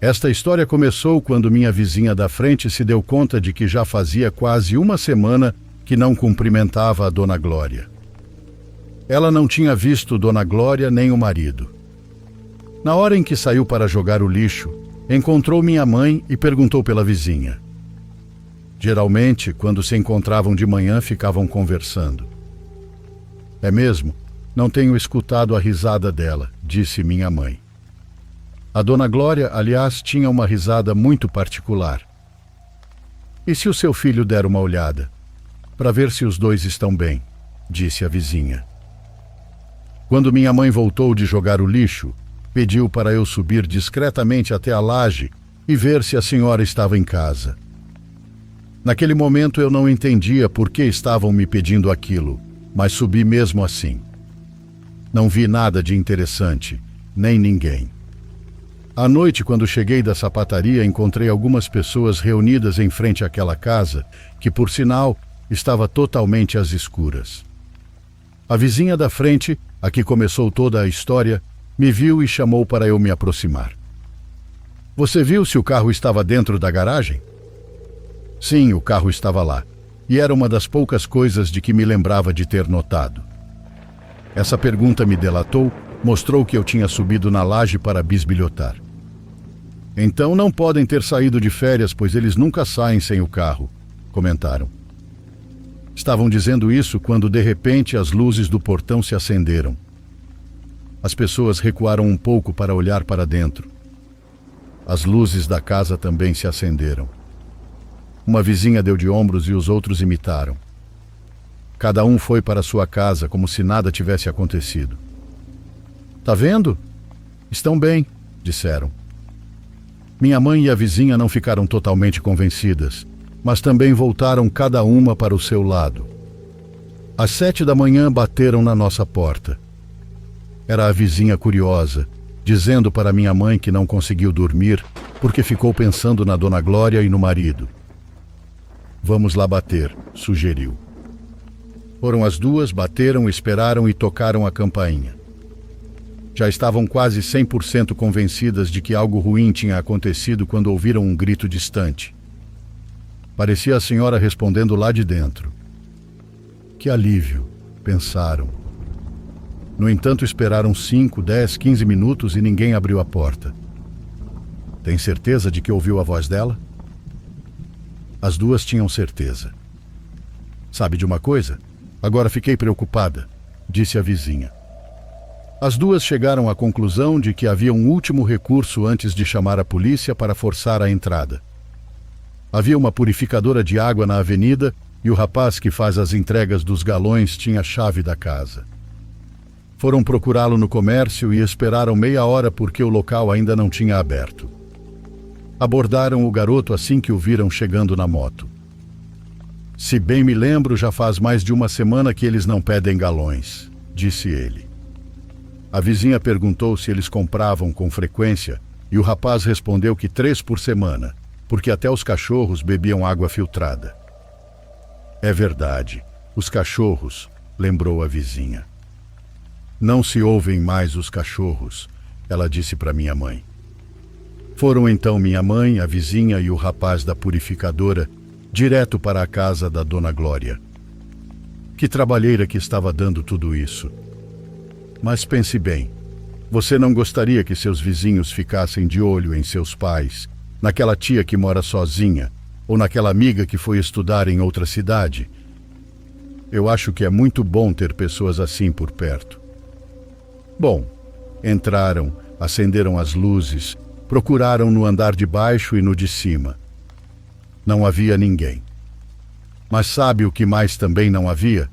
Esta história começou quando minha vizinha da frente se deu conta de que já fazia quase uma semana que não cumprimentava a Dona Glória. Ela não tinha visto Dona Glória nem o marido. Na hora em que saiu para jogar o lixo, encontrou minha mãe e perguntou pela vizinha. Geralmente, quando se encontravam de manhã, ficavam conversando. É mesmo? Não tenho escutado a risada dela, disse minha mãe. A Dona Glória, aliás, tinha uma risada muito particular. E se o seu filho der uma olhada? Para ver se os dois estão bem, disse a vizinha. Quando minha mãe voltou de jogar o lixo, pediu para eu subir discretamente até a laje e ver se a senhora estava em casa. Naquele momento eu não entendia por que estavam me pedindo aquilo, mas subi mesmo assim. Não vi nada de interessante, nem ninguém. À noite, quando cheguei da sapataria, encontrei algumas pessoas reunidas em frente àquela casa, que, por sinal, estava totalmente às escuras. A vizinha da frente, a que começou toda a história, me viu e chamou para eu me aproximar. Você viu se o carro estava dentro da garagem? Sim, o carro estava lá, e era uma das poucas coisas de que me lembrava de ter notado. Essa pergunta me delatou, mostrou que eu tinha subido na laje para bisbilhotar. Então não podem ter saído de férias, pois eles nunca saem sem o carro, comentaram. Estavam dizendo isso quando, de repente, as luzes do portão se acenderam. As pessoas recuaram um pouco para olhar para dentro. As luzes da casa também se acenderam. Uma vizinha deu de ombros e os outros imitaram. Cada um foi para sua casa como se nada tivesse acontecido. Tá vendo? Estão bem, disseram. Minha mãe e a vizinha não ficaram totalmente convencidas, mas também voltaram cada uma para o seu lado. Às 7 da manhã bateram na nossa porta. Era a vizinha curiosa, dizendo para minha mãe que não conseguiu dormir porque ficou pensando na Dona Glória e no marido. Vamos lá bater, sugeriu. Foram as duas, bateram, esperaram e tocaram a campainha. Já estavam quase 100% convencidas de que algo ruim tinha acontecido quando ouviram um grito distante. Parecia a senhora respondendo lá de dentro. Que alívio, pensaram. No entanto, esperaram 5, 10, 15 minutos e ninguém abriu a porta. Tem certeza de que ouviu a voz dela? As duas tinham certeza. Sabe de uma coisa? Agora fiquei preocupada, disse a vizinha. As duas chegaram à conclusão de que havia um último recurso antes de chamar a polícia para forçar a entrada. Havia uma purificadora de água na avenida e o rapaz que faz as entregas dos galões tinha a chave da casa. Foram procurá-lo no comércio e esperaram meia hora porque o local ainda não tinha aberto. Abordaram o garoto assim que o viram chegando na moto. Se bem me lembro, já faz mais de uma semana que eles não pedem galões, disse ele. A vizinha perguntou se eles compravam com frequência e o rapaz respondeu que 3 por semana, porque até os cachorros bebiam água filtrada. É verdade, os cachorros, lembrou a vizinha. Não se ouvem mais os cachorros, ela disse para minha mãe. Foram então minha mãe, a vizinha e o rapaz da purificadora direto para a casa da Dona Glória. Que trabalheira que estava dando tudo isso. Mas pense bem, você não gostaria que seus vizinhos ficassem de olho em seus pais, naquela tia que mora sozinha, ou naquela amiga que foi estudar em outra cidade? Eu acho que é muito bom ter pessoas assim por perto. Bom, entraram, acenderam as luzes, procuraram no andar de baixo e no de cima. Não havia ninguém. Mas sabe o que mais também não havia?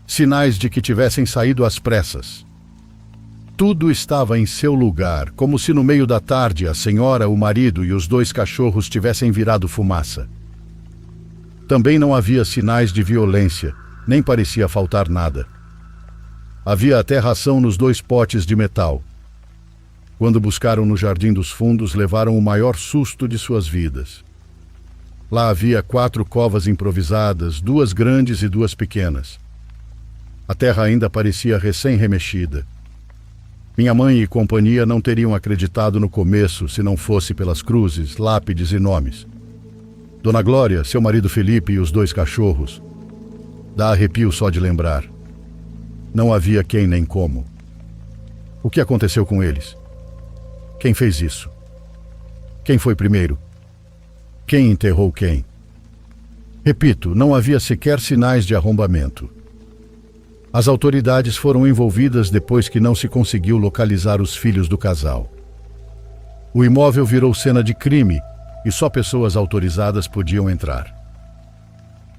Sinais de que tivessem saído às pressas. Tudo estava em seu lugar, como se no meio da tarde a senhora, o marido e os 2 cachorros tivessem virado fumaça. Também não havia sinais de violência, nem parecia faltar nada. Havia até ração nos 2 potes de metal. Quando buscaram no Jardim dos Fundos, levaram o maior susto de suas vidas. Lá havia 4 covas improvisadas, 2 grandes e 2 pequenas. A terra ainda parecia recém-remexida. Minha mãe e companhia não teriam acreditado no começo se não fosse pelas cruzes, lápides e nomes. Dona Glória, seu marido Felipe e os 2 cachorros. Dá arrepio só de lembrar. Não havia quem nem como. O que aconteceu com eles? Quem fez isso? Quem foi primeiro? Quem enterrou quem? Repito, não havia sequer sinais de arrombamento. As autoridades foram envolvidas depois que não se conseguiu localizar os filhos do casal. O imóvel virou cena de crime e só pessoas autorizadas podiam entrar.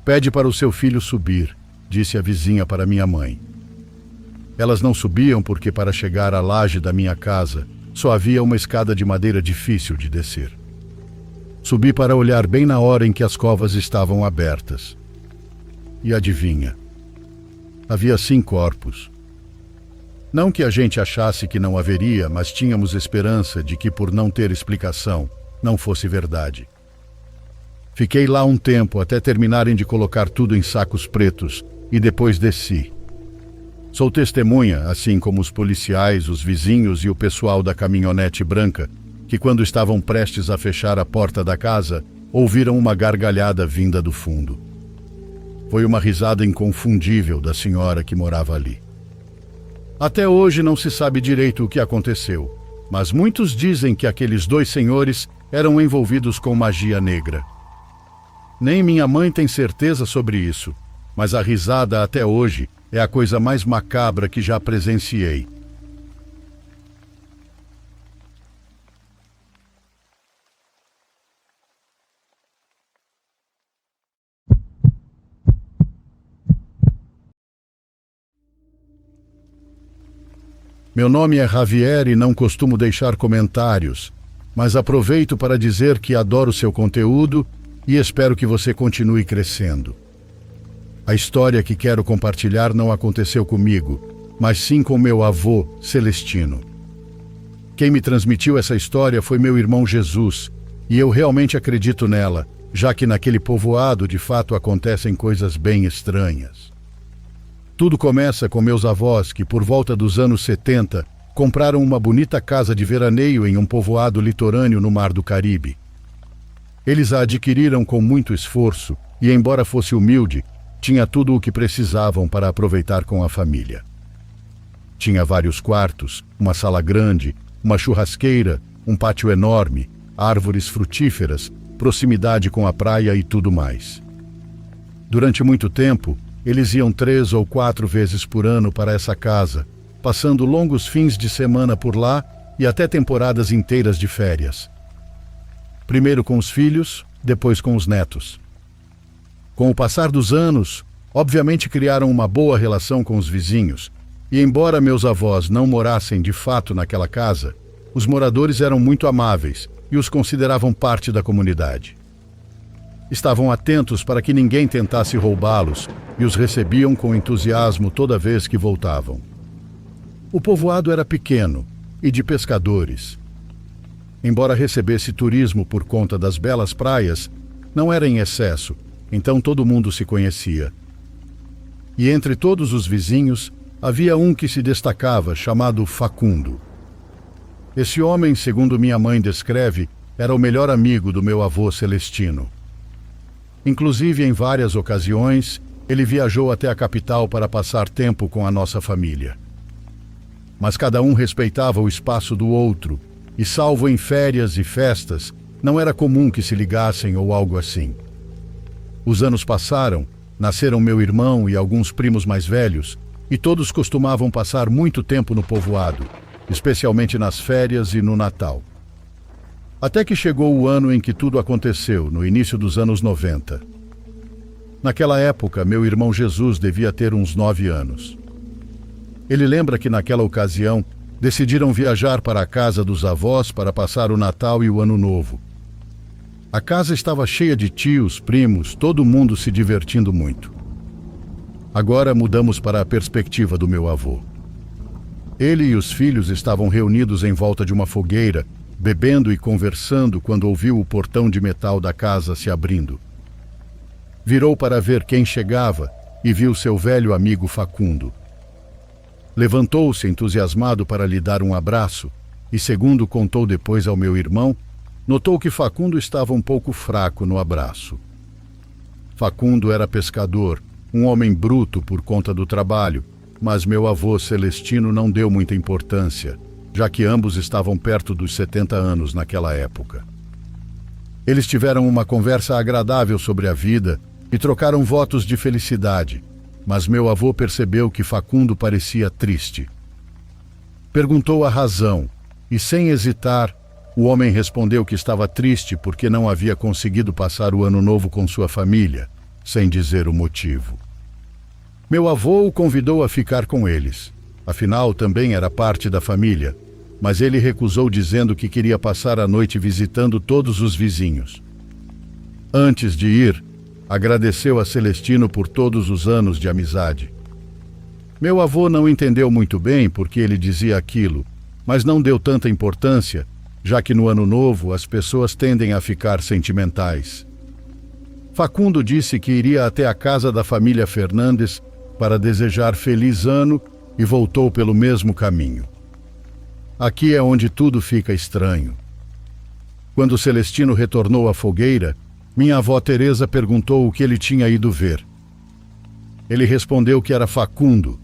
Pede para o seu filho subir, disse a vizinha para minha mãe. Elas não subiam porque para chegar à laje da minha casa só havia uma escada de madeira difícil de descer. Subi para olhar bem na hora em que as covas estavam abertas. E adivinha? Havia 5 corpos. Não que a gente achasse que não haveria, mas tínhamos esperança de que, por não ter explicação, não fosse verdade. Fiquei lá um tempo até terminarem de colocar tudo em sacos pretos e depois desci. Sou testemunha, assim como os policiais, os vizinhos e o pessoal da caminhonete branca, que quando estavam prestes a fechar a porta da casa, ouviram uma gargalhada vinda do fundo. Foi uma risada inconfundível da senhora que morava ali. Até hoje não se sabe direito o que aconteceu, mas muitos dizem que aqueles 2 senhores eram envolvidos com magia negra. Nem minha mãe tem certeza sobre isso, mas a risada até hoje é a coisa mais macabra que já presenciei. Meu nome é Javier e não costumo deixar comentários, mas aproveito para dizer que adoro seu conteúdo e espero que você continue crescendo. A história que quero compartilhar não aconteceu comigo, mas sim com meu avô, Celestino. Quem me transmitiu essa história foi meu irmão Jesus, e eu realmente acredito nela, já que naquele povoado de fato acontecem coisas bem estranhas. Tudo começa com meus avós que, por volta dos anos 70, compraram uma bonita casa de veraneio em um povoado litorâneo no Mar do Caribe. Eles a adquiriram com muito esforço e, embora fosse humilde, tinha tudo o que precisavam para aproveitar com a família. Tinha vários quartos, uma sala grande, uma churrasqueira, um pátio enorme, árvores frutíferas, proximidade com a praia e tudo mais. Durante muito tempo, eles iam 3 ou 4 vezes por ano para essa casa, passando longos fins de semana por lá e até temporadas inteiras de férias. Primeiro com os filhos, depois com os netos. Com o passar dos anos, obviamente criaram uma boa relação com os vizinhos, e embora meus avós não morassem de fato naquela casa, os moradores eram muito amáveis e os consideravam parte da comunidade. Estavam atentos para que ninguém tentasse roubá-los e os recebiam com entusiasmo toda vez que voltavam. O povoado era pequeno e de pescadores. Embora recebesse turismo por conta das belas praias, não era em excesso, então todo mundo se conhecia. E entre todos os vizinhos, havia um que se destacava, chamado Facundo. Esse homem, segundo minha mãe descreve, era o melhor amigo do meu avô Celestino. Inclusive, em várias ocasiões, ele viajou até a capital para passar tempo com a nossa família. Mas cada um respeitava o espaço do outro, e salvo em férias e festas, não era comum que se ligassem ou algo assim. Os anos passaram, nasceram meu irmão e alguns primos mais velhos, e todos costumavam passar muito tempo no povoado, especialmente nas férias e no Natal. Até que chegou o ano em que tudo aconteceu, no início dos anos 90. Naquela época, meu irmão Jesus devia ter uns 9 anos. Ele lembra que naquela ocasião decidiram viajar para a casa dos avós para passar o Natal e o Ano Novo. A casa estava cheia de tios, primos, todo mundo se divertindo muito. Agora mudamos para a perspectiva do meu avô. Ele e os filhos estavam reunidos em volta de uma fogueira, bebendo e conversando quando ouviu o portão de metal da casa se abrindo. Virou para ver quem chegava e viu seu velho amigo Facundo. Levantou-se entusiasmado para lhe dar um abraço e, segundo contou depois ao meu irmão, notou que Facundo estava um pouco fraco no abraço. Facundo era pescador, um homem bruto por conta do trabalho, mas meu avô Celestino não deu muita importância, já que ambos estavam perto dos 70 anos naquela época. Eles tiveram uma conversa agradável sobre a vida e trocaram votos de felicidade, mas meu avô percebeu que Facundo parecia triste. Perguntou a razão e, sem hesitar, o homem respondeu que estava triste porque não havia conseguido passar o ano novo com sua família, sem dizer o motivo. Meu avô o convidou a ficar com eles. Afinal, também era parte da família, mas ele recusou dizendo que queria passar a noite visitando todos os vizinhos. Antes de ir, agradeceu a Celestino por todos os anos de amizade. Meu avô não entendeu muito bem por que ele dizia aquilo, mas não deu tanta importância, já que no ano novo as pessoas tendem a ficar sentimentais. Facundo disse que iria até a casa da família Fernandes para desejar feliz ano e voltou pelo mesmo caminho. Aqui é onde tudo fica estranho. Quando Celestino retornou à fogueira, minha avó Teresa perguntou o que ele tinha ido ver. Ele respondeu que era Facundo,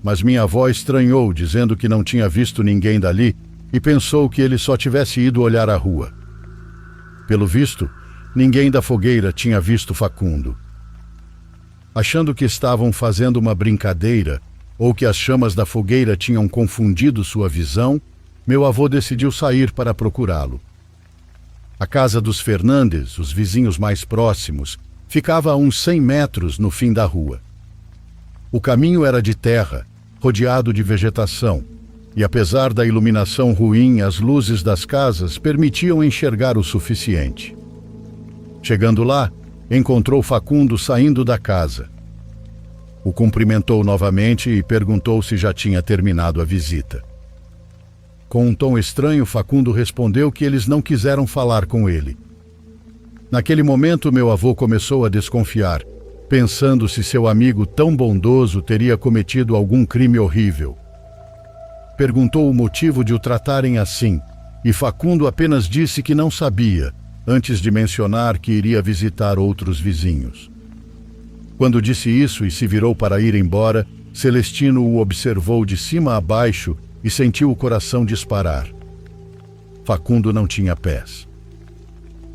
mas minha avó estranhou, dizendo que não tinha visto ninguém dali e pensou que ele só tivesse ido olhar a rua. Pelo visto, ninguém da fogueira tinha visto Facundo. Achando que estavam fazendo uma brincadeira ou que as chamas da fogueira tinham confundido sua visão, meu avô decidiu sair para procurá-lo. A casa dos Fernandes, os vizinhos mais próximos, ficava a uns 100 metros no fim da rua. O caminho era de terra, rodeado de vegetação, e apesar da iluminação ruim, as luzes das casas permitiam enxergar o suficiente. Chegando lá, encontrou Facundo saindo da casa. O cumprimentou novamente e perguntou se já tinha terminado a visita. Com um tom estranho, Facundo respondeu que eles não quiseram falar com ele. Naquele momento, meu avô começou a desconfiar, pensando se seu amigo tão bondoso teria cometido algum crime horrível. Perguntou o motivo de o tratarem assim, e Facundo apenas disse que não sabia, antes de mencionar que iria visitar outros vizinhos. Quando disse isso e se virou para ir embora, Celestino o observou de cima a baixo e sentiu o coração disparar. Facundo não tinha pés.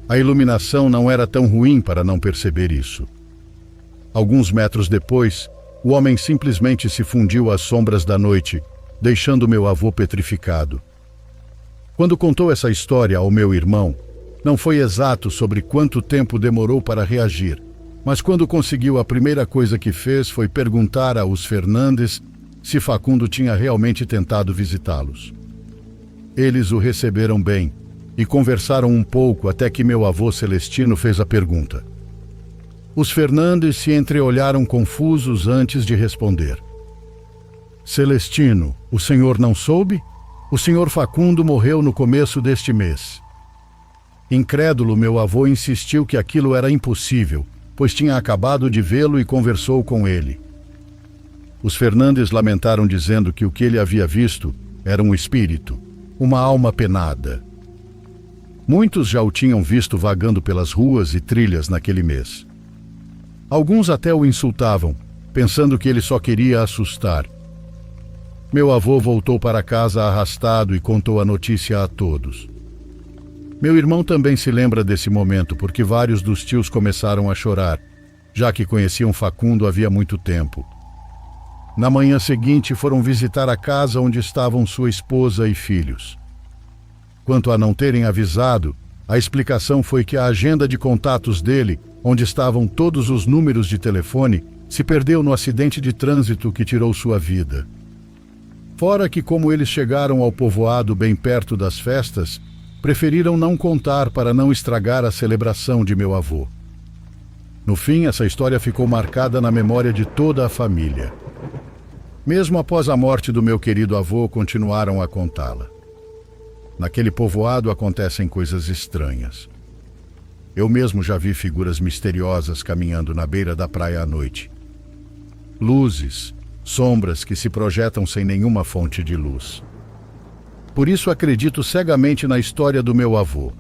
A iluminação não era tão ruim para não perceber isso. Alguns metros depois, o homem simplesmente se fundiu às sombras da noite, deixando meu avô petrificado. Quando contou essa história ao meu irmão, não foi exato sobre quanto tempo demorou para reagir, mas quando conseguiu, a primeira coisa que fez foi perguntar aos Fernandes se Facundo tinha realmente tentado visitá-los. Eles o receberam bem e conversaram um pouco até que meu avô Celestino fez a pergunta. Os Fernandes se entreolharam confusos antes de responder. Celestino, o senhor não soube? O senhor Facundo morreu no começo deste mês. Incrédulo, meu avô insistiu que aquilo era impossível, pois tinha acabado de vê-lo e conversou com ele. Os Fernandes lamentaram, dizendo que o que ele havia visto era um espírito, uma alma penada. Muitos já o tinham visto vagando pelas ruas e trilhas naquele mês. Alguns até o insultavam, pensando que ele só queria assustar. Meu avô voltou para casa arrastado e contou a notícia a todos. Meu irmão também se lembra desse momento, porque vários dos tios começaram a chorar, já que conheciam Facundo havia muito tempo. Na manhã seguinte, foram visitar a casa onde estavam sua esposa e filhos. Quanto a não terem avisado, a explicação foi que a agenda de contatos dele, onde estavam todos os números de telefone, se perdeu no acidente de trânsito que tirou sua vida. Fora que, como eles chegaram ao povoado bem perto das festas, preferiram não contar para não estragar a celebração de meu avô. No fim, essa história ficou marcada na memória de toda a família. Mesmo após a morte do meu querido avô, continuaram a contá-la. Naquele povoado acontecem coisas estranhas. Eu mesmo já vi figuras misteriosas caminhando na beira da praia à noite. Luzes, sombras que se projetam sem nenhuma fonte de luz. Por isso acredito cegamente na história do meu avô.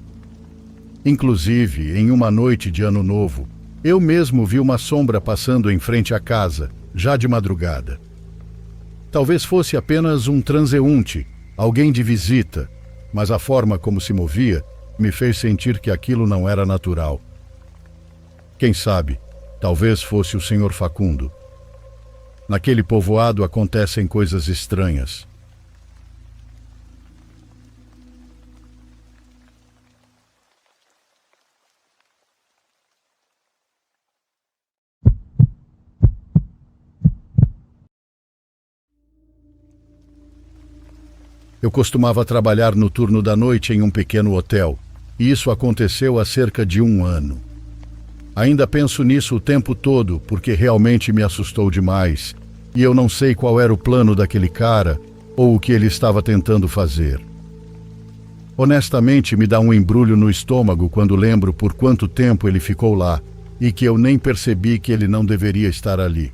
Inclusive, em uma noite de Ano Novo, eu mesmo vi uma sombra passando em frente à casa, já de madrugada. Talvez fosse apenas um transeunte, alguém de visita, mas a forma como se movia me fez sentir que aquilo não era natural. Quem sabe, talvez fosse o Sr. Facundo. Naquele povoado acontecem coisas estranhas. Eu costumava trabalhar no turno da noite em um pequeno hotel, e isso aconteceu há cerca de 1 ano. Ainda penso nisso o tempo todo, porque realmente me assustou demais, e eu não sei qual era o plano daquele cara ou o que ele estava tentando fazer. Honestamente, me dá um embrulho no estômago quando lembro por quanto tempo ele ficou lá e que eu nem percebi que ele não deveria estar ali.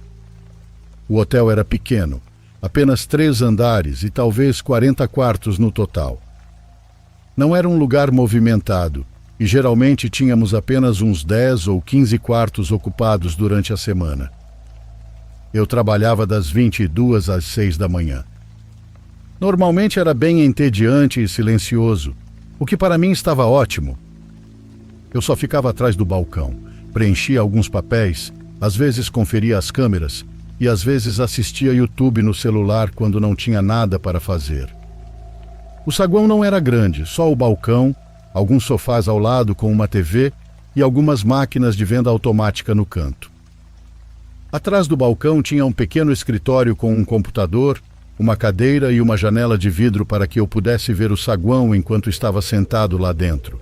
O hotel era pequeno, apenas 3 andares e talvez 40 quartos no total. Não era um lugar movimentado e geralmente tínhamos apenas uns 10 ou 15 quartos ocupados durante a semana. Eu trabalhava das 22 às 6 da manhã. Normalmente era bem entediante e silencioso, o que para mim estava ótimo. Eu só ficava atrás do balcão, preenchia alguns papéis, às vezes conferia as câmeras e às vezes assistia YouTube no celular quando não tinha nada para fazer. O saguão não era grande, só o balcão, alguns sofás ao lado com uma TV e algumas máquinas de venda automática no canto. Atrás do balcão tinha um pequeno escritório com um computador, uma cadeira e uma janela de vidro para que eu pudesse ver o saguão enquanto estava sentado lá dentro.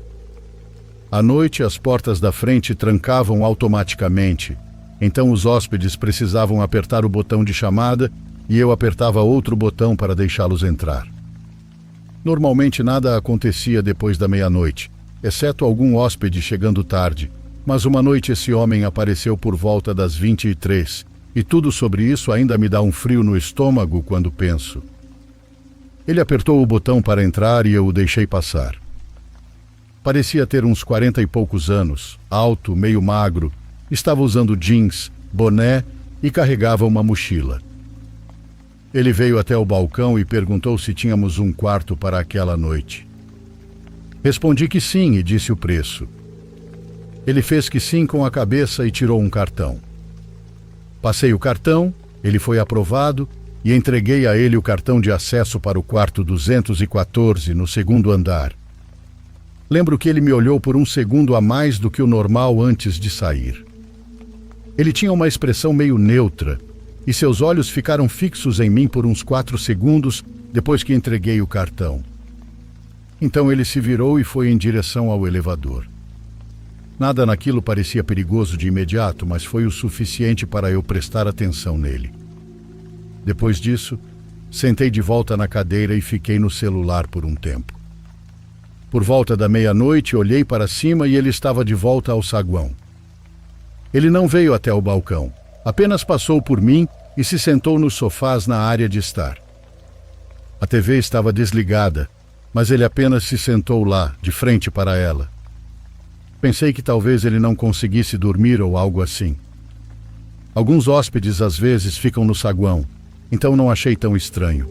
À noite, as portas da frente trancavam automaticamente, então os hóspedes precisavam apertar o botão de chamada e eu apertava outro botão para deixá-los entrar. Normalmente nada acontecia depois da meia-noite, exceto algum hóspede chegando tarde, mas uma noite esse homem apareceu por volta das 23, e tudo sobre isso ainda me dá um frio no estômago quando penso. Ele apertou o botão para entrar e eu o deixei passar. Parecia ter uns 40 e poucos anos, alto, meio magro, estava usando jeans, boné e carregava uma mochila. Ele veio até o balcão e perguntou se tínhamos um quarto para aquela noite. Respondi que sim e disse o preço. Ele fez que sim com a cabeça e tirou um cartão. Passei o cartão, ele foi aprovado e entreguei a ele o cartão de acesso para o quarto 214, no 2º andar. Lembro que ele me olhou por um segundo a mais do que o normal antes de sair. Ele tinha uma expressão meio neutra e seus olhos ficaram fixos em mim por uns 4 segundos depois que entreguei o cartão. Então ele se virou e foi em direção ao elevador. Nada naquilo parecia perigoso de imediato, mas foi o suficiente para eu prestar atenção nele. Depois disso, sentei de volta na cadeira e fiquei no celular por um tempo. Por volta da meia-noite, olhei para cima e ele estava de volta ao saguão. Ele não veio até o balcão, apenas passou por mim e se sentou nos sofás na área de estar. A TV estava desligada, mas ele apenas se sentou lá, de frente para ela. Pensei que talvez ele não conseguisse dormir ou algo assim. Alguns hóspedes às vezes ficam no saguão, então não achei tão estranho.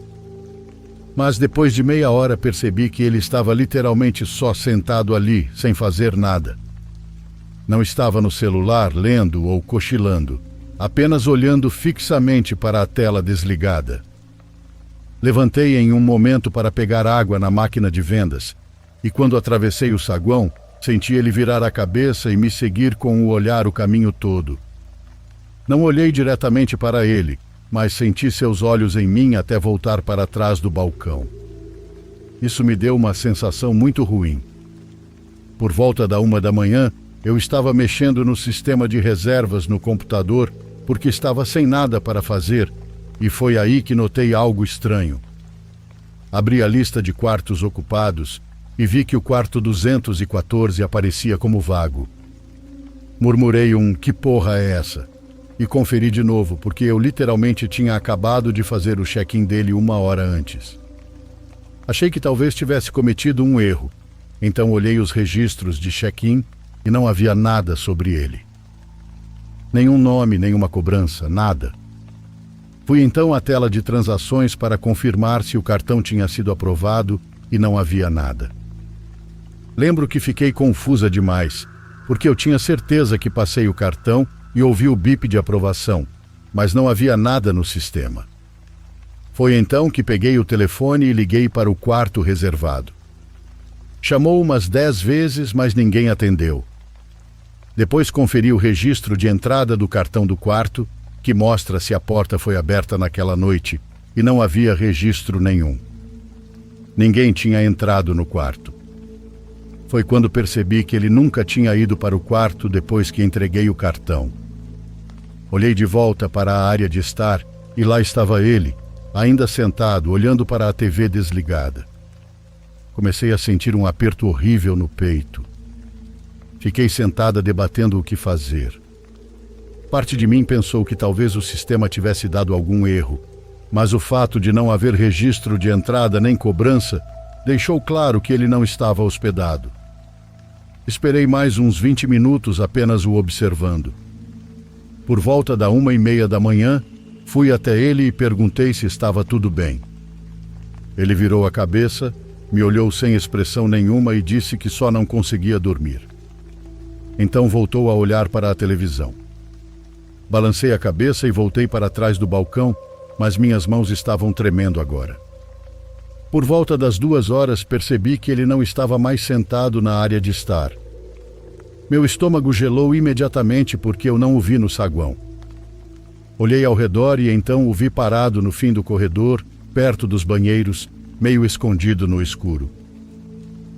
Mas depois de meia hora percebi que ele estava literalmente só sentado ali, sem fazer nada. Não estava no celular, lendo ou cochilando, apenas olhando fixamente para a tela desligada. Levantei em um momento para pegar água na máquina de vendas, e quando atravessei o saguão, senti ele virar a cabeça e me seguir com o olhar o caminho todo. Não olhei diretamente para ele, mas senti seus olhos em mim até voltar para trás do balcão. Isso me deu uma sensação muito ruim. Por volta da 1 da manhã, eu estava mexendo no sistema de reservas no computador porque estava sem nada para fazer e foi aí que notei algo estranho. Abri a lista de quartos ocupados e vi que o quarto 214 aparecia como vago. Murmurei "que porra é essa?" e conferi de novo, porque eu literalmente tinha acabado de fazer o check-in dele 1 hora antes. Achei que talvez tivesse cometido um erro, então olhei os registros de check-in e não havia nada sobre ele. Nenhum nome, nenhuma cobrança, nada. Fui então à tela de transações para confirmar se o cartão tinha sido aprovado e não havia nada. Lembro que fiquei confusa demais, porque eu tinha certeza que passei o cartão e ouvi o bip de aprovação, mas não havia nada no sistema. Foi então que peguei o telefone e liguei para o quarto reservado. Chamou umas 10 vezes, mas ninguém atendeu. Depois conferi o registro de entrada do cartão do quarto, que mostra se a porta foi aberta naquela noite, e não havia registro nenhum. Ninguém tinha entrado no quarto. Foi quando percebi que ele nunca tinha ido para o quarto depois que entreguei o cartão. Olhei de volta para a área de estar e lá estava ele, ainda sentado, olhando para a TV desligada. Comecei a sentir um aperto horrível no peito. Fiquei sentada debatendo o que fazer. Parte de mim pensou que talvez o sistema tivesse dado algum erro, mas o fato de não haver registro de entrada nem cobrança deixou claro que ele não estava hospedado. Esperei mais uns 20 minutos apenas o observando. Por volta da 1h30 da manhã, fui até ele e perguntei se estava tudo bem. Ele virou a cabeça, me olhou sem expressão nenhuma e disse que só não conseguia dormir. Então voltou a olhar para a televisão. Balancei a cabeça e voltei para trás do balcão, mas minhas mãos estavam tremendo agora. Por volta das 2 horas, percebi que ele não estava mais sentado na área de estar. Meu estômago gelou imediatamente porque eu não o vi no saguão. Olhei ao redor e então o vi parado no fim do corredor, perto dos banheiros, meio escondido no escuro.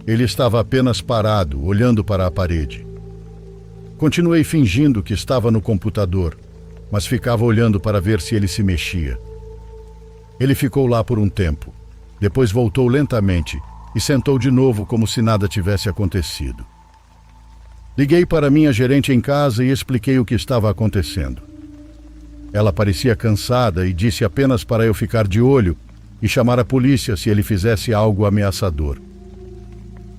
Ele estava apenas parado, olhando para a parede. Continuei fingindo que estava no computador, mas ficava olhando para ver se ele se mexia. Ele ficou lá por um tempo. Depois voltou lentamente e sentou de novo como se nada tivesse acontecido. Liguei para minha gerente em casa e expliquei o que estava acontecendo. Ela parecia cansada e disse apenas para eu ficar de olho e chamar a polícia se ele fizesse algo ameaçador.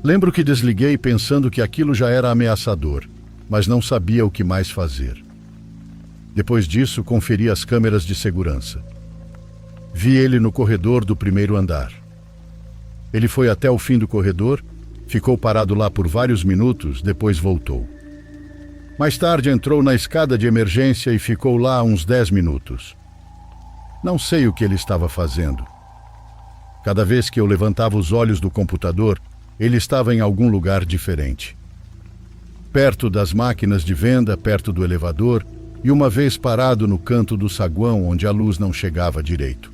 Lembro que desliguei pensando que aquilo já era ameaçador, mas não sabia o que mais fazer. Depois disso, conferi as câmeras de segurança. Vi ele no corredor do 1º andar. Ele foi até o fim do corredor, ficou parado lá por vários minutos, depois voltou. Mais tarde entrou na escada de emergência e ficou lá uns 10 minutos. Não sei o que ele estava fazendo. Cada vez que eu levantava os olhos do computador, ele estava em algum lugar diferente. Perto das máquinas de venda, perto do elevador, e uma vez parado no canto do saguão onde a luz não chegava direito.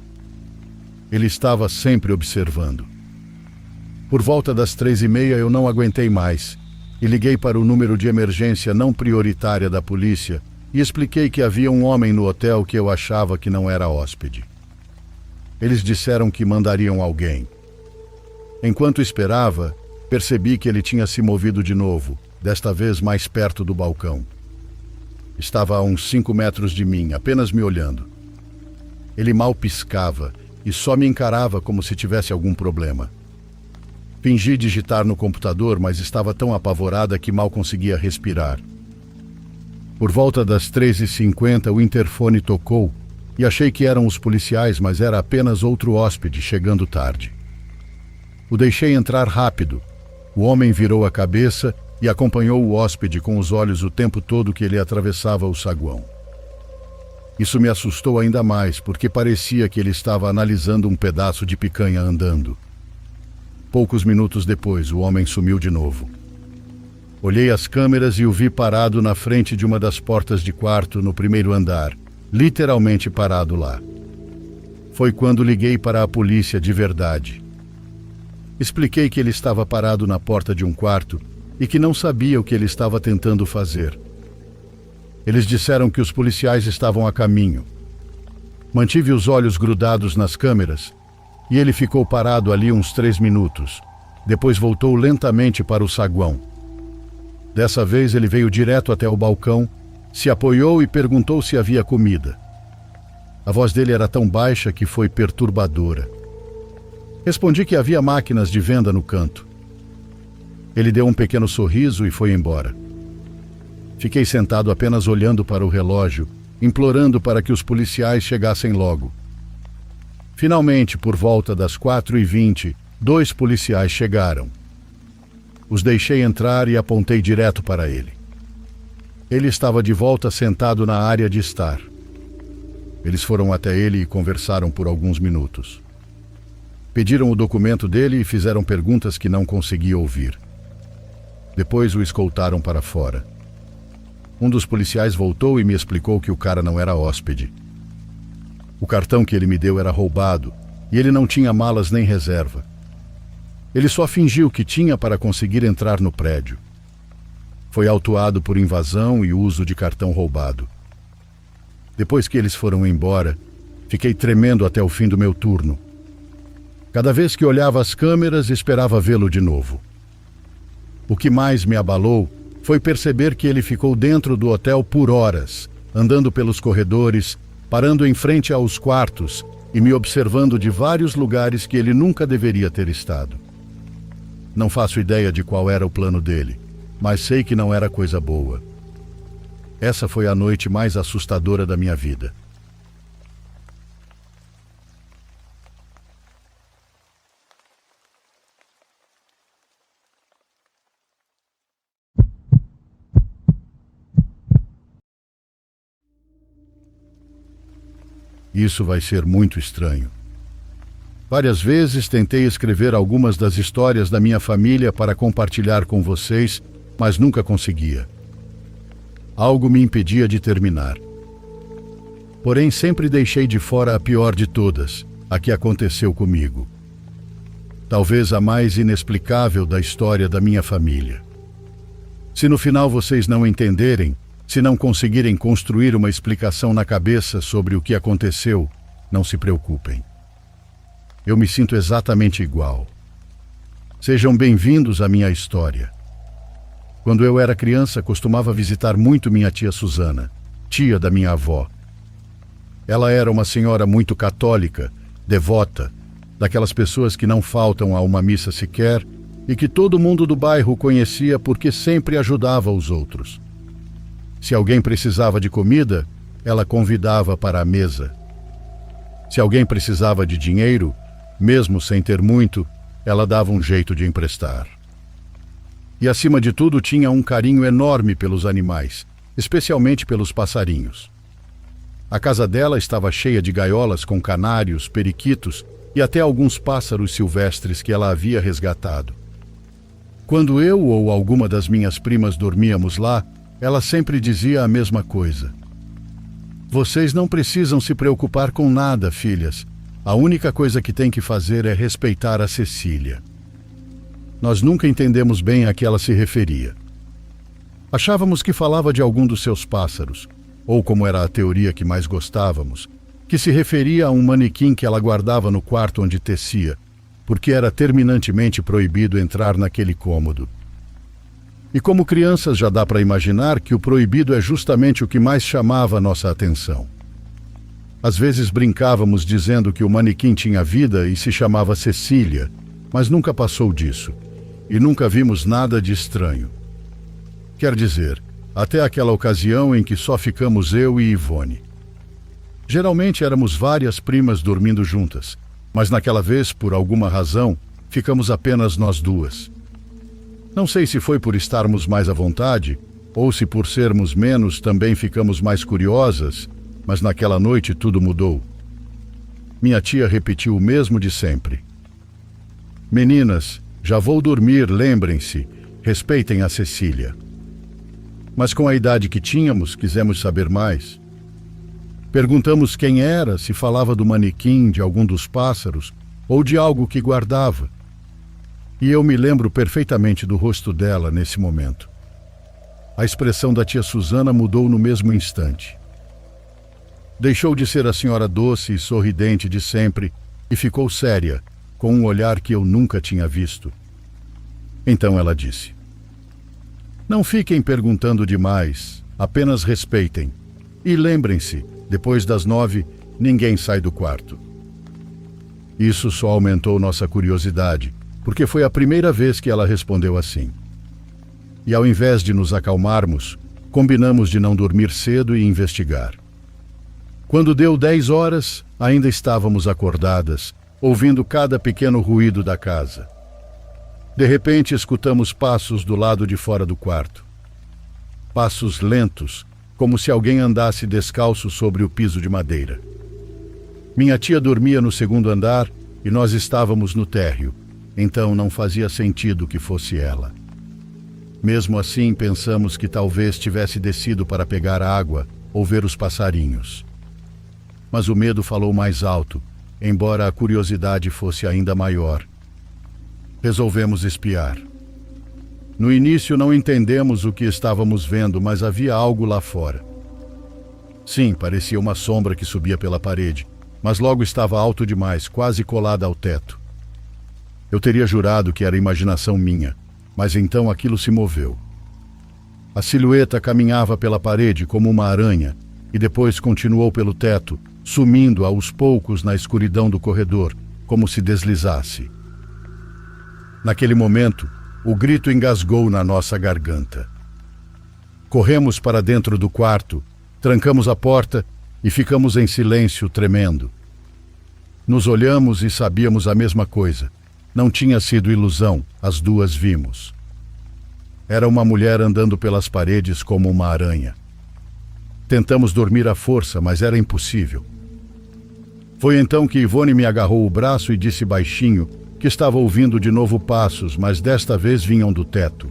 Ele estava sempre observando. Por volta das 3h30 eu não aguentei mais e liguei para o número de emergência não prioritária da polícia e expliquei que havia um homem no hotel que eu achava que não era hóspede. Eles disseram que mandariam alguém. Enquanto esperava, percebi que ele tinha se movido de novo, desta vez mais perto do balcão. Estava a uns 5 metros de mim, apenas me olhando. Ele mal piscava e só me encarava como se tivesse algum problema. Fingi digitar no computador, mas estava tão apavorada que mal conseguia respirar. Por volta das 3h50, o interfone tocou e achei que eram os policiais, mas era apenas outro hóspede chegando tarde. O deixei entrar rápido. O homem virou a cabeça e acompanhou o hóspede com os olhos o tempo todo que ele atravessava o saguão. Isso me assustou ainda mais, porque parecia que ele estava analisando um pedaço de picanha andando. Poucos minutos depois, o homem sumiu de novo. Olhei as câmeras e o vi parado na frente de uma das portas de quarto no 1º andar, literalmente parado lá. Foi quando liguei para a polícia de verdade. Expliquei que ele estava parado na porta de um quarto e que não sabia o que ele estava tentando fazer. Eles disseram que os policiais estavam a caminho. Mantive os olhos grudados nas câmeras e ele ficou parado ali uns 3 minutos. Depois voltou lentamente para o saguão. Dessa vez ele veio direto até o balcão Se apoiou e perguntou se havia comida. A voz dele era tão baixa que foi perturbadora. Respondi que havia máquinas de venda no canto. Ele deu um pequeno sorriso e foi embora. Fiquei sentado apenas olhando para o relógio, implorando para que os policiais chegassem logo. Finalmente, por volta das 4h20, 2 policiais chegaram. Os deixei entrar e apontei direto para ele. Ele estava de volta sentado na área de estar. Eles foram até ele e conversaram por alguns minutos. Pediram o documento dele e fizeram perguntas que não conseguia ouvir. Depois o escoltaram para fora. Um dos policiais voltou e me explicou que o cara não era hóspede. O cartão que ele me deu era roubado e ele não tinha malas nem reserva. Ele só fingiu que tinha para conseguir entrar no prédio. Foi autuado por invasão e uso de cartão roubado. Depois que eles foram embora, fiquei tremendo até o fim do meu turno. Cada vez que olhava as câmeras, esperava vê-lo de novo. O que mais me abalou foi perceber que ele ficou dentro do hotel por horas, andando pelos corredores, parando em frente aos quartos e me observando de vários lugares que ele nunca deveria ter estado. Não faço ideia de qual era o plano dele, mas sei que não era coisa boa. Essa foi a noite mais assustadora da minha vida. Isso vai ser muito estranho. Várias vezes tentei escrever algumas das histórias da minha família para compartilhar com vocês, mas nunca conseguia. Algo me impedia de terminar. Porém, sempre deixei de fora a pior de todas, a que aconteceu comigo. Talvez a mais inexplicável da história da minha família. Se no final vocês não entenderem, se não conseguirem construir uma explicação na cabeça sobre o que aconteceu, não se preocupem. Eu me sinto exatamente igual. Sejam bem-vindos à minha história. Quando eu era criança, costumava visitar muito minha tia Susana, tia da minha avó. Ela era uma senhora muito católica, devota, daquelas pessoas que não faltam a uma missa sequer e que todo mundo do bairro conhecia porque sempre ajudava os outros. Se alguém precisava de comida, ela convidava para a mesa. Se alguém precisava de dinheiro, mesmo sem ter muito, ela dava um jeito de emprestar. E acima de tudo tinha um carinho enorme pelos animais, especialmente pelos passarinhos. A casa dela estava cheia de gaiolas com canários, periquitos e até alguns pássaros silvestres que ela havia resgatado. Quando eu ou alguma das minhas primas dormíamos lá, ela sempre dizia a mesma coisa. Vocês não precisam se preocupar com nada, filhas. A única coisa que tem que fazer é respeitar a Cecília. Nós nunca entendemos bem a que ela se referia. Achávamos que falava de algum dos seus pássaros, ou como era a teoria que mais gostávamos, que se referia a um manequim que ela guardava no quarto onde tecia, porque era terminantemente proibido entrar naquele cômodo. E como crianças já dá para imaginar que o proibido é justamente o que mais chamava a nossa atenção. Às vezes brincávamos dizendo que o manequim tinha vida e se chamava Cecília, mas nunca passou disso, e nunca vimos nada de estranho. Quer dizer, até aquela ocasião em que só ficamos eu e Ivone. Geralmente éramos várias primas dormindo juntas, mas naquela vez, por alguma razão, ficamos apenas nós duas. Não sei se foi por estarmos mais à vontade, ou se por sermos menos também ficamos mais curiosas, mas naquela noite tudo mudou. Minha tia repetiu o mesmo de sempre. Meninas, já vou dormir, lembrem-se, respeitem a Cecília. Mas com a idade que tínhamos, quisemos saber mais. Perguntamos quem era, se falava do manequim, de algum dos pássaros, ou de algo que guardava. E eu me lembro perfeitamente do rosto dela nesse momento. A expressão da tia Susana mudou no mesmo instante. Deixou de ser a senhora doce e sorridente de sempre e ficou séria, com um olhar que eu nunca tinha visto. Então ela disse: Não fiquem perguntando demais, Apenas respeitem. E lembrem-se, depois das 9, ninguém sai do quarto. Isso só aumentou nossa curiosidade, porque foi a primeira vez que ela respondeu assim. E ao invés de nos acalmarmos, combinamos de não dormir cedo e investigar. Quando deu 10 horas, ainda estávamos acordadas, ouvindo cada pequeno ruído da casa. De repente, escutamos passos do lado de fora do quarto. Passos lentos, como se alguém andasse descalço sobre o piso de madeira. Minha tia dormia no segundo andar e nós estávamos no térreo, então não fazia sentido que fosse ela. Mesmo assim, pensamos que talvez tivesse descido para pegar água ou ver os passarinhos. Mas o medo falou mais alto, embora a curiosidade fosse ainda maior. Resolvemos espiar. No início não entendemos o que estávamos vendo, mas havia algo lá fora. Sim, parecia uma sombra que subia pela parede, mas logo estava alto demais, quase colada ao teto. Eu teria jurado que era imaginação minha, mas então aquilo se moveu. A silhueta caminhava pela parede como uma aranha e depois continuou pelo teto, sumindo aos poucos na escuridão do corredor, como se deslizasse. Naquele momento, o grito engasgou na nossa garganta. Corremos para dentro do quarto, trancamos a porta e ficamos em silêncio, tremendo. Nos olhamos e sabíamos a mesma coisa. Não tinha sido ilusão, as duas vimos. Era uma mulher andando pelas paredes como uma aranha. Tentamos dormir à força, mas era impossível. Foi então que Ivone me agarrou o braço e disse baixinho que estava ouvindo de novo passos, mas desta vez vinham do teto.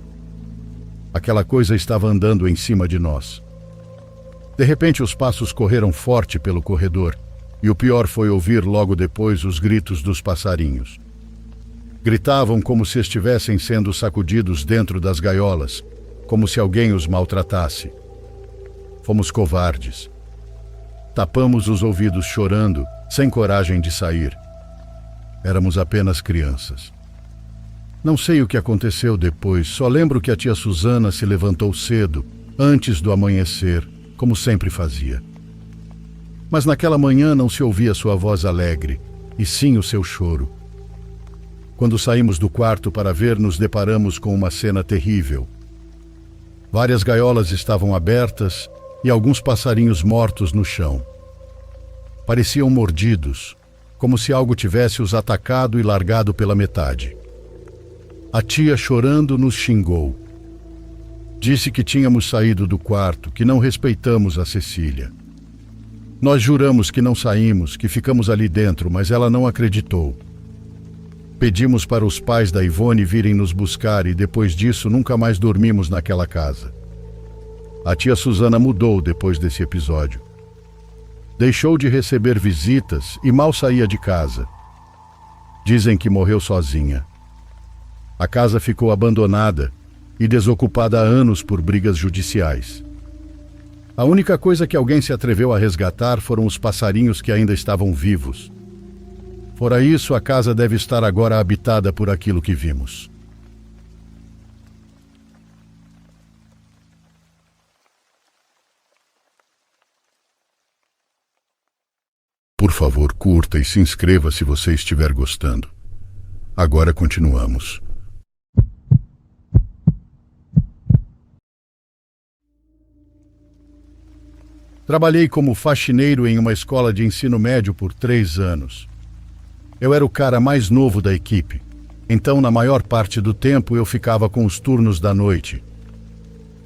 Aquela coisa estava andando em cima de nós. De repente os passos correram forte pelo corredor, e o pior foi ouvir logo depois os gritos dos passarinhos. Gritavam como se estivessem sendo sacudidos dentro das gaiolas, como se alguém os maltratasse. Fomos covardes. Tapamos os ouvidos chorando, sem coragem de sair. Éramos apenas crianças. Não sei o que aconteceu depois, só lembro que a tia Susana se levantou cedo, antes do amanhecer, como sempre fazia. Mas naquela manhã não se ouvia sua voz alegre, e sim o seu choro. Quando saímos do quarto para ver, nos deparamos com uma cena terrível. Várias gaiolas estavam abertas e alguns passarinhos mortos no chão. Pareciam mordidos, como se algo tivesse os atacado e largado pela metade. A tia, chorando, nos xingou. Disse que tínhamos saído do quarto, que não respeitamos a Cecília. Nós juramos que não saímos, que ficamos ali dentro, mas ela não acreditou. Pedimos para os pais da Ivone virem nos buscar e depois disso nunca mais dormimos naquela casa. A tia Susana mudou depois desse episódio. Deixou de receber visitas e mal saía de casa. Dizem que morreu sozinha. A casa ficou abandonada e desocupada há anos por brigas judiciais. A única coisa que alguém se atreveu a resgatar foram os passarinhos que ainda estavam vivos. Fora isso, a casa deve estar agora habitada por aquilo que vimos. Por favor, curta e se inscreva se você estiver gostando. Agora continuamos. Trabalhei como faxineiro em uma escola de ensino médio por 3 anos. Eu era o cara mais novo da equipe, então na maior parte do tempo eu ficava com os turnos da noite.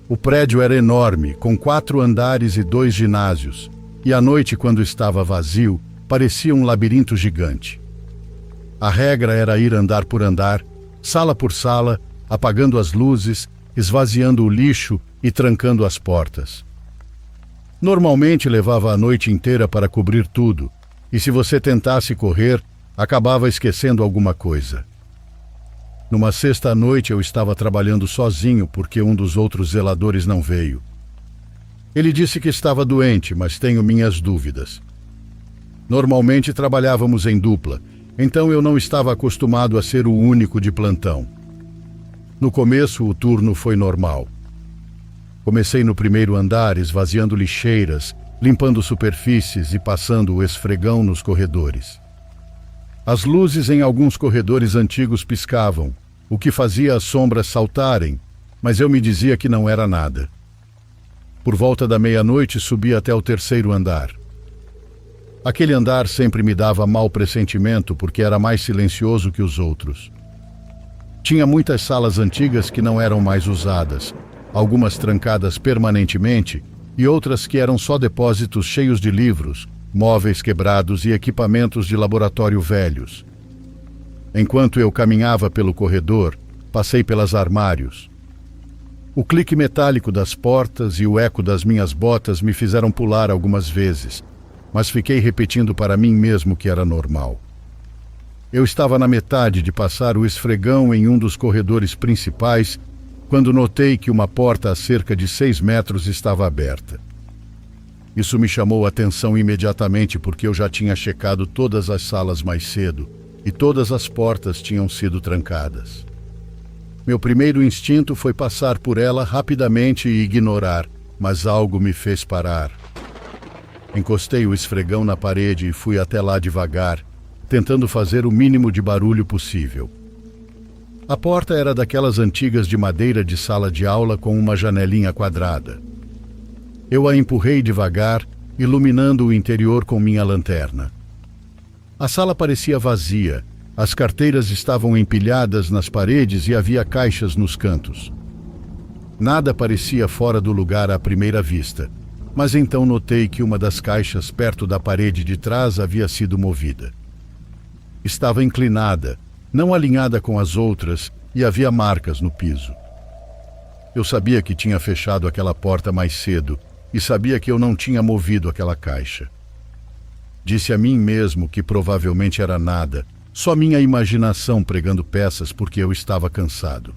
O prédio era enorme, com 4 andares e 2 ginásios, e à noite, quando estava vazio, parecia um labirinto gigante. A regra era ir andar por andar, sala por sala, apagando as luzes, esvaziando o lixo e trancando as portas. Normalmente levava a noite inteira para cobrir tudo, e se você tentasse correr, acabava esquecendo alguma coisa. Numa sexta noite eu estava trabalhando sozinho porque um dos outros zeladores não veio. Ele disse que estava doente, mas tenho minhas dúvidas. Normalmente trabalhávamos em dupla, então eu não estava acostumado a ser o único de plantão. No começo, o turno foi normal. Comecei no primeiro andar, esvaziando lixeiras, limpando superfícies e passando o esfregão nos corredores. As luzes em alguns corredores antigos piscavam, o que fazia as sombras saltarem, mas eu me dizia que não era nada. Por volta da meia-noite subi até o terceiro andar. Aquele andar sempre me dava mau pressentimento porque era mais silencioso que os outros. Tinha muitas salas antigas que não eram mais usadas, algumas trancadas permanentemente e outras que eram só depósitos cheios de livros, móveis quebrados e equipamentos de laboratório velhos. Enquanto eu caminhava pelo corredor, passei pelos armários. O clique metálico das portas e o eco das minhas botas me fizeram pular algumas vezes, mas fiquei repetindo para mim mesmo que era normal. Eu estava na metade de passar o esfregão em um dos corredores principais, quando notei que uma porta a cerca de 6 metros estava aberta. Isso me chamou a atenção imediatamente porque eu já tinha checado todas as salas mais cedo e todas as portas tinham sido trancadas. Meu primeiro instinto foi passar por ela rapidamente e ignorar, mas algo me fez parar. Encostei o esfregão na parede e fui até lá devagar, tentando fazer o mínimo de barulho possível. A porta era daquelas antigas de madeira de sala de aula com uma janelinha quadrada. Eu a empurrei devagar, iluminando o interior com minha lanterna. A sala parecia vazia, as carteiras estavam empilhadas nas paredes e havia caixas nos cantos. Nada parecia fora do lugar à primeira vista, mas então notei que uma das caixas perto da parede de trás havia sido movida. Estava inclinada, não alinhada com as outras, e havia marcas no piso. Eu sabia que tinha fechado aquela porta mais cedo e sabia que eu não tinha movido aquela caixa. Disse a mim mesmo que provavelmente era nada, só minha imaginação pregando peças porque eu estava cansado.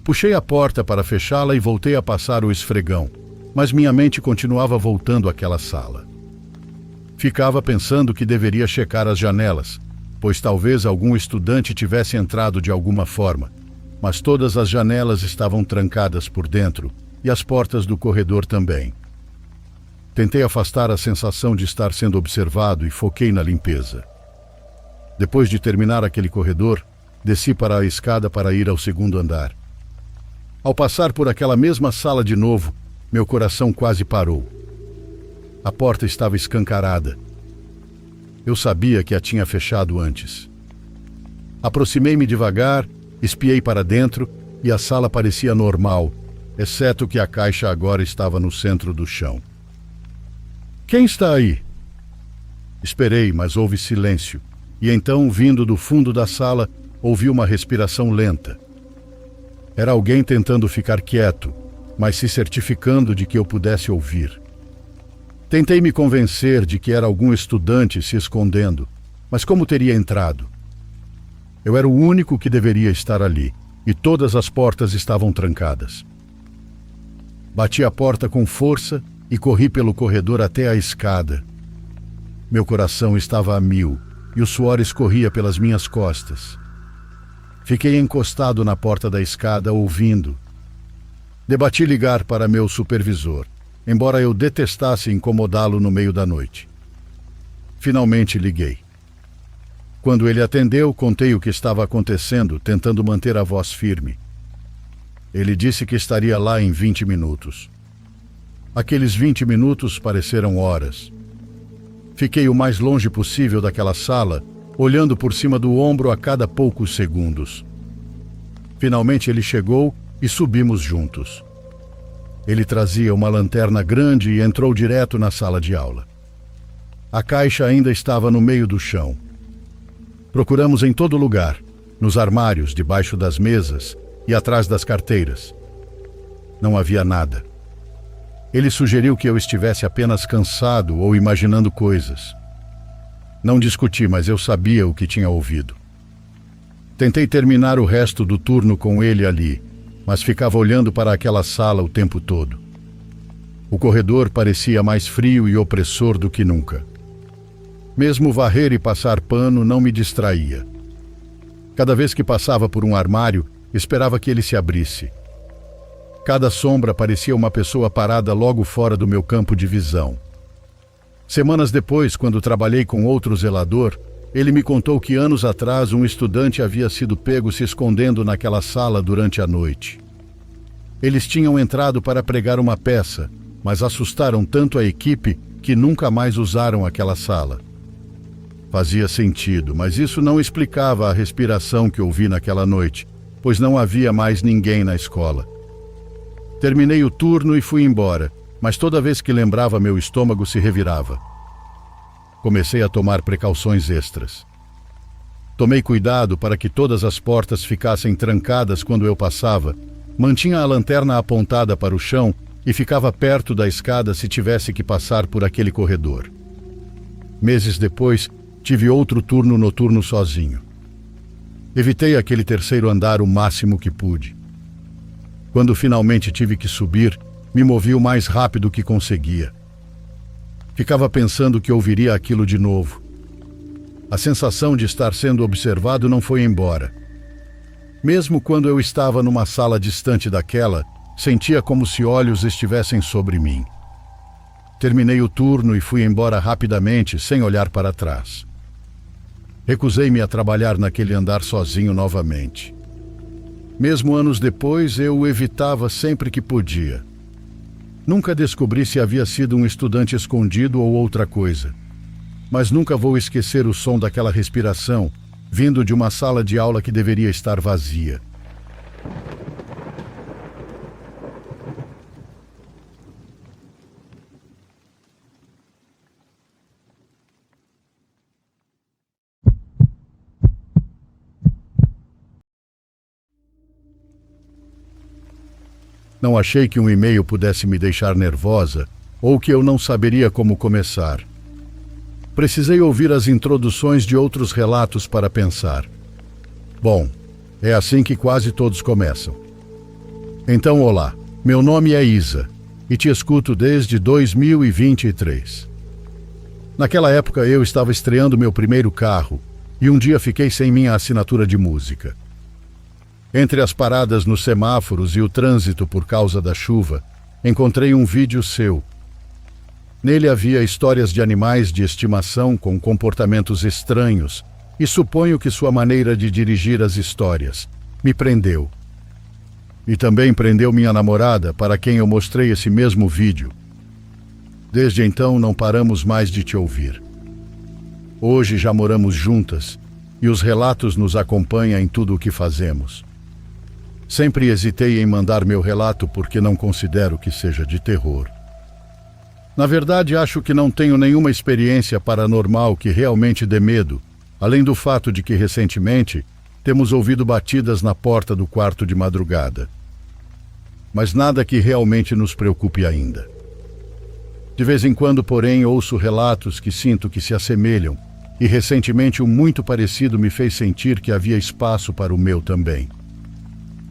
Puxei a porta para fechá-la e voltei a passar o esfregão, mas minha mente continuava voltando àquela sala. Ficava pensando que deveria checar as janelas, pois talvez algum estudante tivesse entrado de alguma forma, mas todas as janelas estavam trancadas por dentro e as portas do corredor também. Tentei afastar a sensação de estar sendo observado e foquei na limpeza. Depois de terminar aquele corredor, desci para a escada para ir ao segundo andar. Ao passar por aquela mesma sala de novo, meu coração quase parou. A porta estava escancarada. Eu sabia que a tinha fechado antes. Aproximei-me devagar, espiei para dentro e a sala parecia normal, exceto que a caixa agora estava no centro do chão. Quem está aí? Esperei, mas houve silêncio, e então, vindo do fundo da sala, ouvi uma respiração lenta. Era alguém tentando ficar quieto, mas se certificando de que eu pudesse ouvir. Tentei me convencer de que era algum estudante se escondendo, mas como teria entrado? Eu era o único que deveria estar ali, e todas as portas estavam trancadas. Bati a porta com força e corri pelo corredor até a escada. Meu coração estava a 1000 e o suor escorria pelas minhas costas. Fiquei encostado na porta da escada, ouvindo. Debati ligar para meu supervisor, embora eu detestasse incomodá-lo no meio da noite. Finalmente liguei. Quando ele atendeu, contei o que estava acontecendo, tentando manter a voz firme. Ele disse que estaria lá em 20 minutos. Aqueles 20 minutos pareceram horas. Fiquei o mais longe possível daquela sala, olhando por cima do ombro a cada poucos segundos. Finalmente ele chegou e subimos juntos. Ele trazia uma lanterna grande e entrou direto na sala de aula. A caixa ainda estava no meio do chão. Procuramos em todo lugar, nos armários, debaixo das mesas e atrás das carteiras. Não havia nada. Ele sugeriu que eu estivesse apenas cansado ou imaginando coisas. Não discuti, mas eu sabia o que tinha ouvido. Tentei terminar o resto do turno com ele ali, mas ficava olhando para aquela sala o tempo todo. O corredor parecia mais frio e opressor do que nunca. Mesmo varrer e passar pano não me distraía. Cada vez que passava por um armário, esperava que ele se abrisse. Cada sombra parecia uma pessoa parada logo fora do meu campo de visão. Semanas depois, quando trabalhei com outro zelador, ele me contou que anos atrás um estudante havia sido pego se escondendo naquela sala durante a noite. Eles tinham entrado para pregar uma peça, mas assustaram tanto a equipe que nunca mais usaram aquela sala. Fazia sentido, mas isso não explicava a respiração que ouvi naquela noite, pois não havia mais ninguém na escola. Terminei o turno e fui embora, mas toda vez que lembrava, meu estômago se revirava. Comecei a tomar precauções extras. Tomei cuidado para que todas as portas ficassem trancadas quando eu passava, mantinha a lanterna apontada para o chão e ficava perto da escada se tivesse que passar por aquele corredor. Meses depois, tive outro turno noturno sozinho. Evitei aquele terceiro andar o máximo que pude. Quando finalmente tive que subir, me movi o mais rápido que conseguia. Ficava pensando que ouviria aquilo de novo. A sensação de estar sendo observado não foi embora. Mesmo quando eu estava numa sala distante daquela, sentia como se olhos estivessem sobre mim. Terminei o turno e fui embora rapidamente, sem olhar para trás. Recusei-me a trabalhar naquele andar sozinho novamente. Mesmo anos depois, eu o evitava sempre que podia. Nunca descobri se havia sido um estudante escondido ou outra coisa. Mas nunca vou esquecer o som daquela respiração, vindo de uma sala de aula que deveria estar vazia. Não achei que um e-mail pudesse me deixar nervosa ou que eu não saberia como começar. Precisei ouvir as introduções de outros relatos para pensar. Bom, é assim que quase todos começam. Então, olá, meu nome é Isa e te escuto desde 2023. Naquela época eu estava estreando meu primeiro carro e um dia fiquei sem minha assinatura de música. Entre as paradas nos semáforos e o trânsito por causa da chuva, encontrei um vídeo seu. Nele havia histórias de animais de estimação com comportamentos estranhos e suponho que sua maneira de dirigir as histórias me prendeu. E também prendeu minha namorada, para quem eu mostrei esse mesmo vídeo. Desde então não paramos mais de te ouvir. Hoje já moramos juntas e os relatos nos acompanham em tudo o que fazemos. Sempre hesitei em mandar meu relato porque não considero que seja de terror. Na verdade, acho que não tenho nenhuma experiência paranormal que realmente dê medo, além do fato de que recentemente temos ouvido batidas na porta do quarto de madrugada. Mas nada que realmente nos preocupe ainda. De vez em quando, porém, ouço relatos que sinto que se assemelham, e recentemente um muito parecido me fez sentir que havia espaço para o meu também.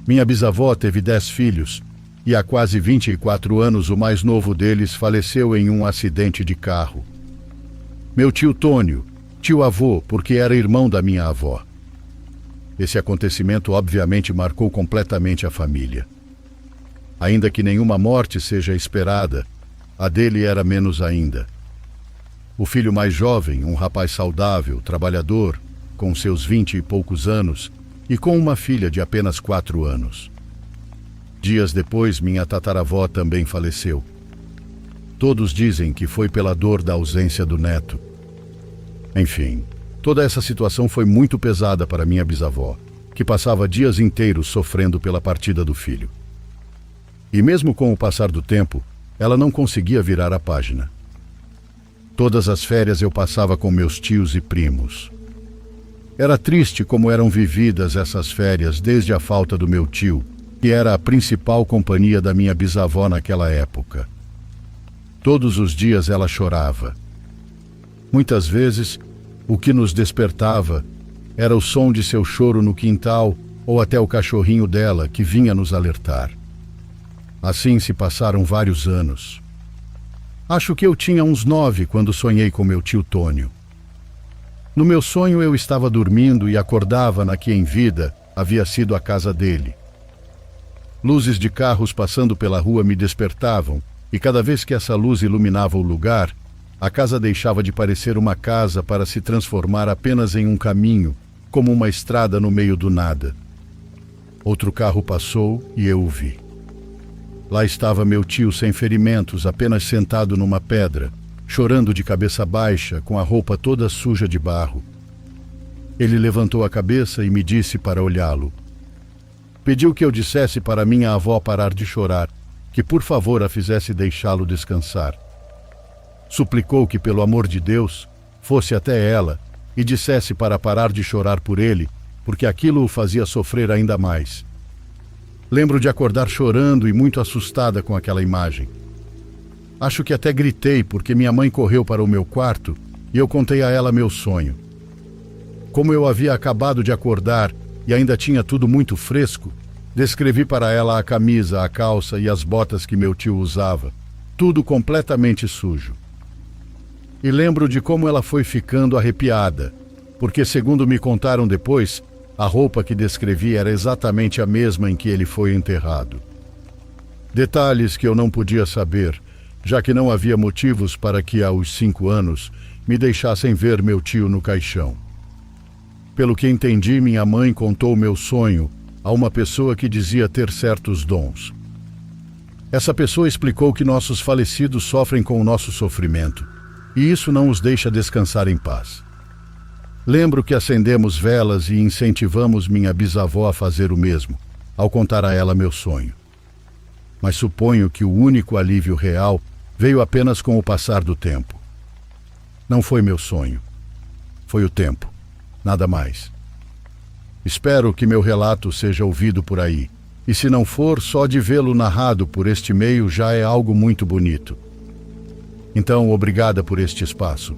Minha bisavó teve 10 filhos, e há quase 24 anos o mais novo deles faleceu em um acidente de carro. Meu tio Tônio, tio-avô, porque era irmão da minha avó. Esse acontecimento obviamente marcou completamente a família. Ainda que nenhuma morte seja esperada, a dele era menos ainda. O filho mais jovem, um rapaz saudável, trabalhador, com seus 20 e poucos anos, e com uma filha de apenas 4 anos. Dias depois, minha tataravó também faleceu. Todos dizem que foi pela dor da ausência do neto. Enfim, toda essa situação foi muito pesada para minha bisavó, que passava dias inteiros sofrendo pela partida do filho. E mesmo com o passar do tempo, ela não conseguia virar a página. Todas as férias eu passava com meus tios e primos. Era triste como eram vividas essas férias desde a falta do meu tio, que era a principal companhia da minha bisavó naquela época. Todos os dias ela chorava. Muitas vezes, o que nos despertava era o som de seu choro no quintal ou até o cachorrinho dela que vinha nos alertar. Assim se passaram vários anos. Acho que eu tinha uns 9 quando sonhei com meu tio Tônio. No meu sonho eu estava dormindo e acordava na que em vida havia sido a casa dele. Luzes de carros passando pela rua me despertavam, e cada vez que essa luz iluminava o lugar, a casa deixava de parecer uma casa para se transformar apenas em um caminho, como uma estrada no meio do nada. Outro carro passou e eu o vi. Lá estava meu tio sem ferimentos, apenas sentado numa pedra, chorando de cabeça baixa, com a roupa toda suja de barro. Ele levantou a cabeça e me disse para olhá-lo. Pediu que eu dissesse para minha avó parar de chorar, que por favor a fizesse deixá-lo descansar. Suplicou que, pelo amor de Deus, fosse até ela e dissesse para parar de chorar por ele, porque aquilo o fazia sofrer ainda mais. Lembro de acordar chorando e muito assustada com aquela imagem. Acho que até gritei porque minha mãe correu para o meu quarto e eu contei a ela meu sonho. Como eu havia acabado de acordar e ainda tinha tudo muito fresco, descrevi para ela a camisa, a calça e as botas que meu tio usava, tudo completamente sujo. E lembro de como ela foi ficando arrepiada, porque, segundo me contaram depois, a roupa que descrevi era exatamente a mesma em que ele foi enterrado. Detalhes que eu não podia saber, já que não havia motivos para que, aos 5 anos, me deixassem ver meu tio no caixão. Pelo que entendi, minha mãe contou meu sonho a uma pessoa que dizia ter certos dons. Essa pessoa explicou que nossos falecidos sofrem com o nosso sofrimento, e isso não os deixa descansar em paz. Lembro que acendemos velas e incentivamos minha bisavó a fazer o mesmo, ao contar a ela meu sonho. Mas suponho que o único alívio real veio apenas com o passar do tempo. Não foi meu sonho. Foi o tempo. Nada mais. Espero que meu relato seja ouvido por aí. E se não for, só de vê-lo narrado por este meio já é algo muito bonito. Então, obrigada por este espaço.